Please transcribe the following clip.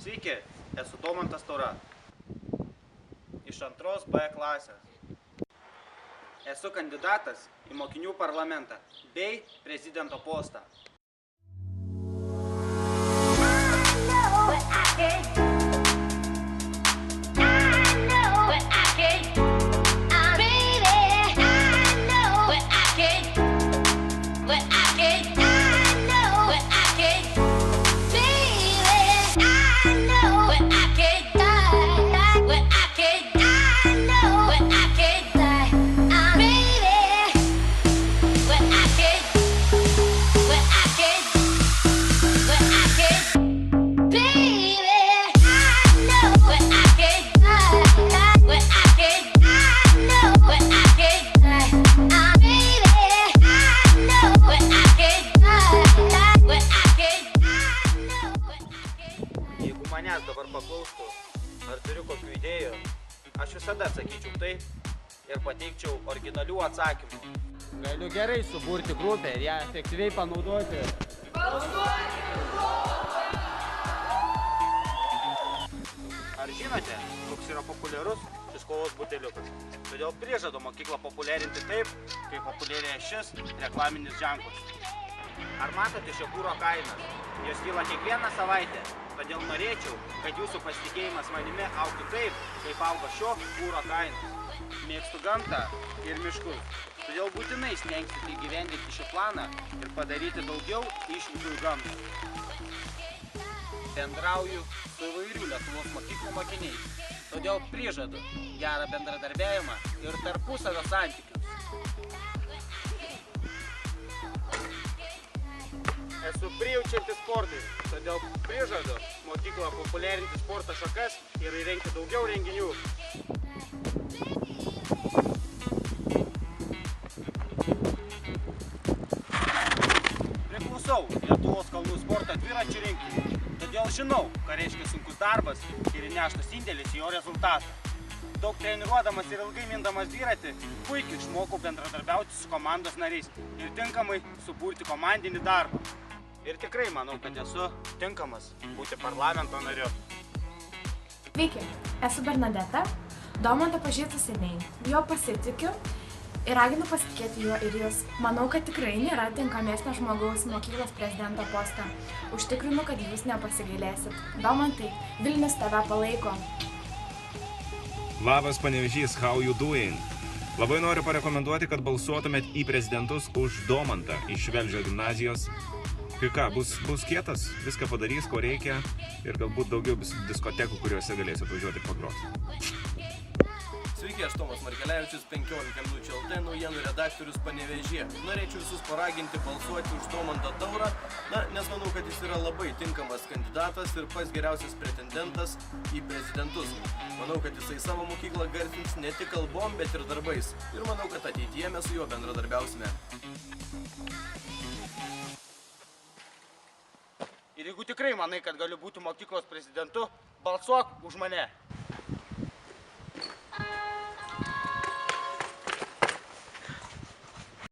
Sveiki, esu Domantas Taura. Iš 2 B klasės. Esu kandidatas į mokinių parlamentą bei prezidento postą. Jeigu manęs dabar paklaustų, ar turiu kokių idėjų, aš visada atsakyčiau taip ir pateikčiau originalių atsakymų. Galiu gerai suburti grupę ir ją efektyviai panaudoti. Ar žinote, koks yra populiarus šis kovos buteliukas? Todėl prižadu mokyklą populiarinti taip, kaip populiarėja šis reklaminis ženklas. Ar matote šio kuro kainas? Jos kyla kiekvieną savaitę. Todėl norėčiau, kad jūsų pasitikėjimas manimi augtų taip, kaip auga šio kuro kainos. Mėgstu gamtą ir miškus. Todėl būtinai stengsite įgyvendinti šį planą ir padaryti daugiau išvykų į gamtą. Bendrauju su įvairių Lietuvos mokyklų mokiniais. Todėl prižadu gerą bendradarbiavimą ir tarpusavio santykius. Esu prijaučiantis sportui, todėl prižadu mokyklą populiarinti sporto šakas ir įrengti daugiau renginių. Priklausau Lietuvos kalnų sporto dviračių rinktinei, todėl žinau, ką reiškia sunkus darbas ir įneštas indėlis į jo rezultatą. Daug treniruodamas ir ilgai mindamas dviratį, puikiai išmokau bendradarbiauti su komandos nariais ir tinkamai suburti komandinį darbą. Ir tikrai manau, kad esu tinkamas būti parlamento nariu. Sveiki, esu Bernadeta, Domantą pažįstu seniai, jo pasitikiu ir raginu pasitikėti juo ir jūs. Manau, kad tikrai nėra tinkamesnio žmogaus mokyklos prezidento postą. Užtikrinu, kad jūs nepasigailėsit. Domantai, Vilnius tave palaiko. Labas Panevėžys, how you doing? Labai noriu parekomenduoti, kad balsuotumėt į prezidentus už Domantą iš Velžio gimnazijos. Kai ką, bus kietas, viską padarys, ko reikia ir galbūt daugiau diskotekų, kuriuose galės atvažiuoti pagroti. Sveiki, aš Tomas Markelevičius, 15 minučių LT naujienų redaktorius Panevėžyje. Norėčiau visus paraginti balsuoti už Domantą Taurą, nes manau, kad jis yra labai tinkamas kandidatas ir pats geriausias pretendentas į prezidentus. Manau, kad jisai savo mokyklą garsins ne tik kalbom, bet ir darbais. Ir manau, kad ateityje mes su juo bendradarbiausime. Ir jeigu tikrai manai, kad galiu būti mokyklos prezidentu, balsuok už mane.